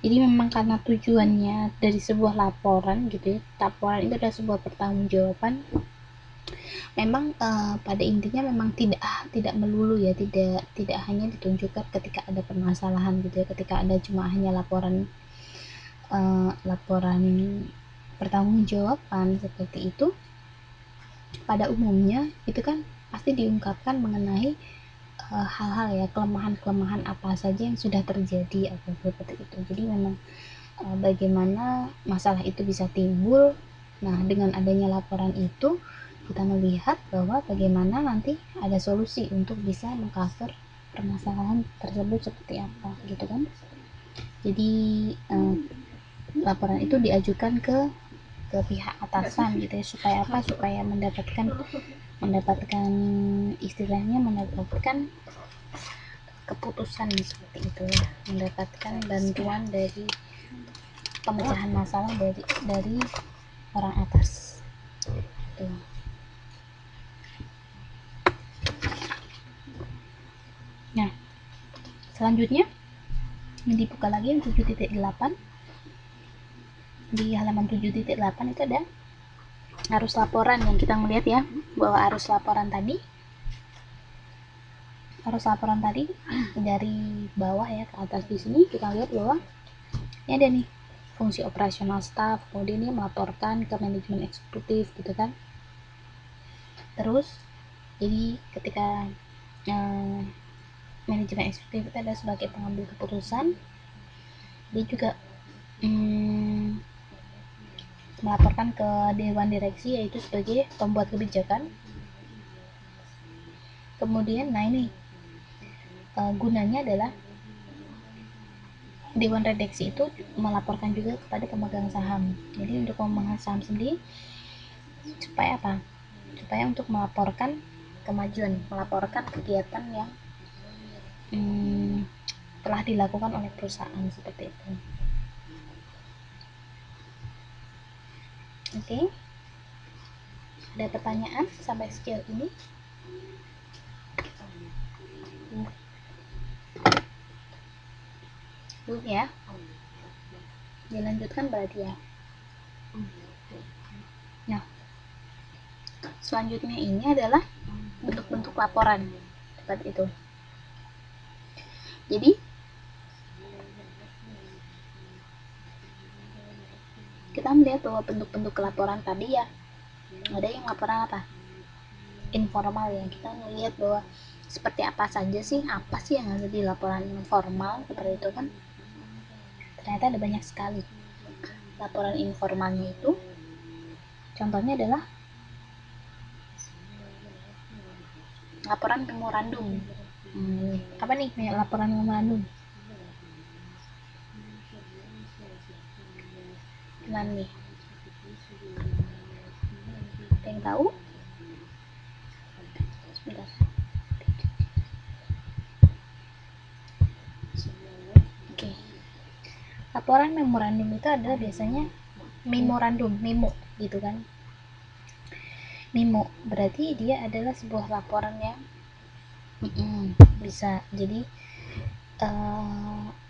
Jadi memang karena tujuannya dari sebuah laporan gitu ya, laporan itu adalah sebuah pertanggungjawaban. Memang pada intinya memang tidak melulu ya, tidak hanya ditunjukkan ketika ada permasalahan gitu ya, ketika ada cuma hanya laporan pertanggungjawaban seperti itu. Pada umumnya itu kan pasti diungkapkan mengenai hal-hal ya, kelemahan-kelemahan apa saja yang sudah terjadi atau seperti itu. Jadi memang bagaimana masalah itu bisa timbul. Nah, dengan adanya laporan itu kita melihat bahwa bagaimana nanti ada solusi untuk bisa mengcover permasalahan tersebut seperti apa gitu kan. Jadi laporan itu diajukan ke pihak atasan gitu ya, supaya apa, supaya mendapatkan istilahnya mendapatkan keputusan seperti itu ya, mendapatkan bantuan dari pemecahan masalah dari orang atas. Tuh. Nah, selanjutnya ini dibuka lagi yang 7.8. Di halaman 7.8 itu ada arus laporan yang kita melihat ya, bahwa arus laporan tadi dari bawah ya ke atas. Di sini kita lihat bahwa ini ada nih fungsi operasional staff, kemudian ini melaporkan ke manajemen eksekutif gitu kan. Terus jadi ketika manajemen eksekutif itu ada sebagai pengambil keputusan, dia juga melaporkan ke dewan direksi, yaitu sebagai pembuat kebijakan. Kemudian nah ini gunanya adalah dewan redaksi itu melaporkan juga kepada pemegang saham. Jadi untuk pemegang saham sendiri supaya apa? Supaya untuk melaporkan kemajuan, melaporkan kegiatan yang telah dilakukan oleh perusahaan seperti itu. Oke. Ada pertanyaan sampai sejauh ini? Belum ya? Dilanjutkan berarti ya. Nah, selanjutnya ini adalah bentuk-bentuk laporan seperti itu. Jadi kita melihat bahwa bentuk-bentuk laporan tadi ya, ada yang laporan apa? Informal ya. Kita melihat bahwa seperti apa saja sih, apa sih yang ada di laporan informal seperti itu kan. Ternyata ada banyak sekali. Laporan informalnya itu contohnya adalah laporan memorandum. Apa nih laporan memorandum? Gimana nih? Ada yang tahu? Sebentar. Oke. Laporan memorandum itu adalah biasanya memorandum, memo gitu kan. Memo berarti dia adalah sebuah laporan yang bisa jadi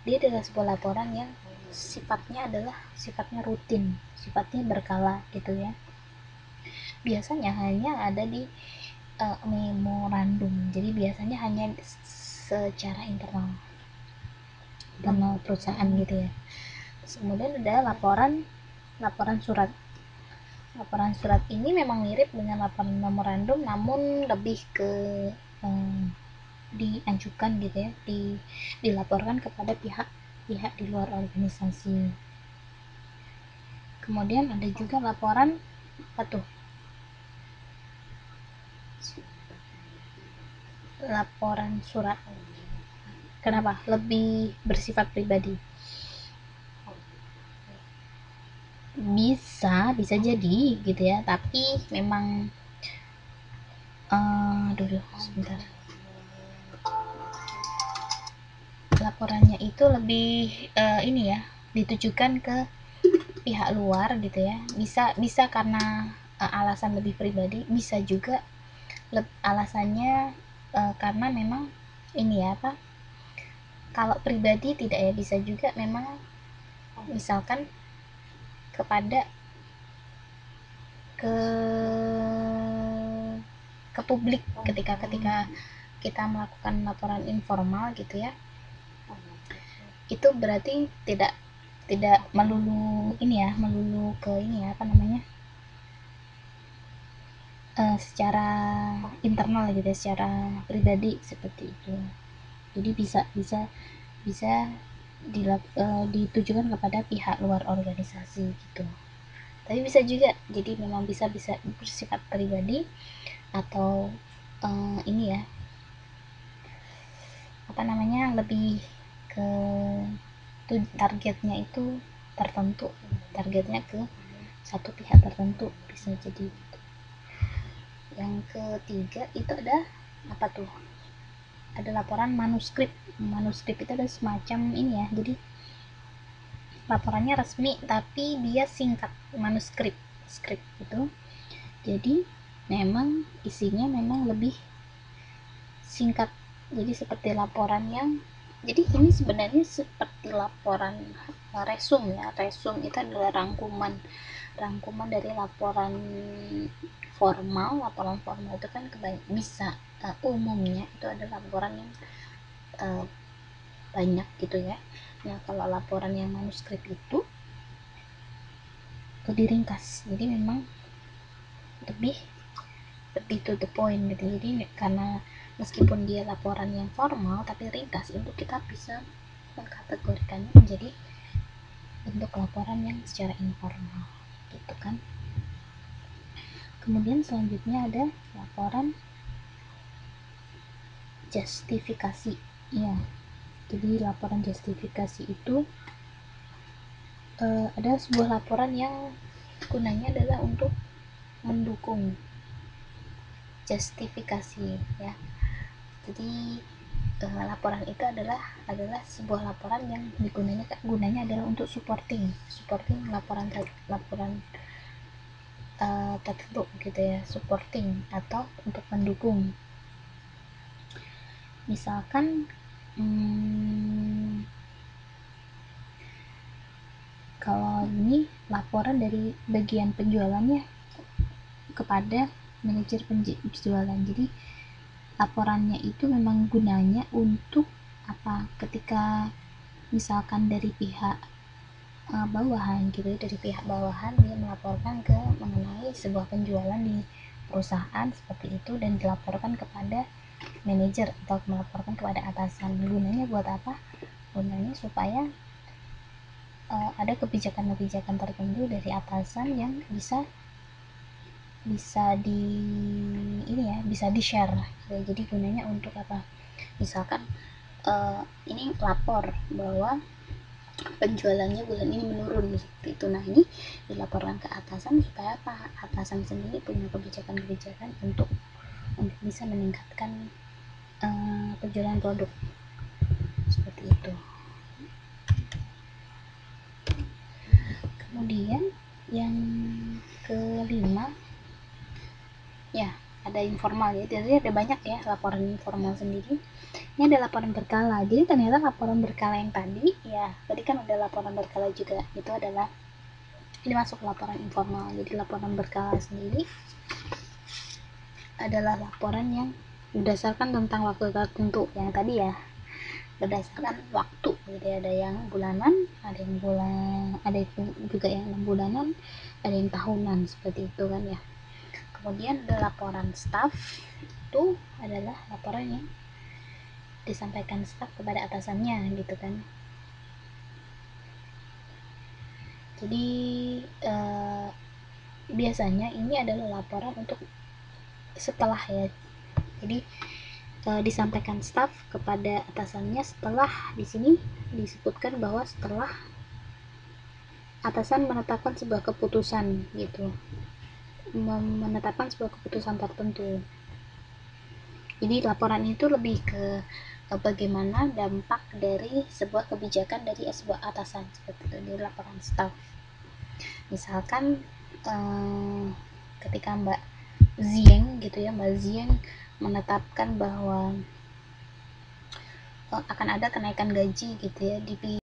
dia adalah sebuah laporan yang sifatnya rutin, sifatnya berkala gitu ya. Biasanya hanya ada di memorandum, jadi biasanya hanya secara internal perusahaan gitu ya. Terus kemudian ada laporan surat. Laporan surat ini memang mirip dengan laporan memorandum, namun lebih ke diajukan gitu ya, dilaporkan kepada pihak di luar organisasi. Kemudian ada juga laporan apa tuh? Laporan surat. Kenapa? Lebih bersifat pribadi. Bisa jadi gitu ya, tapi memang sebentar. Laporannya itu lebih ini ya, ditujukan ke pihak luar gitu ya. Bisa karena alasan lebih pribadi, bisa juga alasannya karena memang ini ya apa, kalau pribadi tidak ya, bisa juga memang misalkan kepada ke publik ketika kita melakukan laporan informal gitu ya, itu berarti tidak melulu ke ini ya, apa namanya, secara internal gitu ya, secara pribadi seperti itu. Jadi bisa ditujukan kepada pihak luar organisasi gitu. Tapi bisa juga jadi memang bisa bersifat pribadi atau ini ya, apa namanya, lebih ke targetnya itu tertentu, targetnya ke satu pihak tertentu, bisa jadi gitu. Yang ketiga itu ada apa tuh, ada laporan manuskrip. Manuskrip itu ada semacam ini ya, jadi laporannya resmi tapi dia singkat, manuskrip skrip itu. Jadi memang isinya memang lebih singkat, jadi seperti laporan yang, jadi ini sebenarnya seperti laporan resum ya. Resum itu adalah rangkuman dari laporan formal. Laporan formal itu kan bisa umumnya itu adalah laporan yang banyak gitu ya. Nah, kalau laporan yang manuskrip itu lebih ringkas, jadi memang lebih to the point gitu. Jadi karena meskipun dia laporan yang formal tapi ringkas, itu kita bisa mengkategorikannya menjadi bentuk laporan yang secara informal gitu kan. Kemudian selanjutnya ada laporan justifikasi ya. Jadi laporan justifikasi itu ada sebuah laporan yang gunanya adalah untuk mendukung justifikasi ya. Jadi laporan itu adalah sebuah laporan yang gunanya adalah untuk supporting laporan tertentu gitu ya, supporting atau untuk mendukung. Misalkan kalau ini laporan dari bagian penjualannya kepada manajer penjualan, jadi laporannya itu memang gunanya untuk apa, ketika misalkan dari pihak bawahan gitu, dari pihak bawahan dia melaporkan ke mengenai sebuah penjualan di perusahaan seperti itu dan dilaporkan kepada manajer atau melaporkan kepada atasan. Gunanya buat apa? Gunanya supaya ada kebijakan-kebijakan tertentu dari atasan yang bisa di share ya. Jadi gunanya untuk apa? Misalkan ini lapor bahwa penjualannya bulan ini menurun seperti itu. Nah, ini dilaporkan ke atasan supaya apa? Atasan sendiri punya kebijakan-kebijakan untuk bisa meningkatkan penjualan produk seperti itu. Kemudian yang kelima ya, ada informal ya. Jadi ada banyak ya laporan informal sendiri. Ini ada laporan berkala. Jadi ternyata laporan berkala yang tadi ya, tadi kan ada laporan berkala juga, itu adalah ini masuk laporan informal. Jadi laporan berkala sendiri adalah laporan yang berdasarkan tentang waktu tertentu yang tadi ya, berdasarkan waktu. Jadi ada yang bulanan, ada juga yang 6 bulanan, ada yang tahunan seperti itu kan ya. Kemudian ada laporan staff, itu adalah laporan yang disampaikan staf kepada atasannya gitu kan. Jadi biasanya ini adalah laporan untuk setelah ya. Jadi disampaikan staf kepada atasannya setelah, di sini disebutkan bahwa setelah atasan menetapkan sebuah keputusan gitu, menetapkan sebuah keputusan tertentu. Jadi laporan itu lebih ke bagaimana dampak dari sebuah kebijakan dari sebuah atasan seperti itu di laporan staff. Misalkan ketika Mbak Zieng gitu ya, Mbak Zieng menetapkan bahwa akan ada kenaikan gaji gitu ya di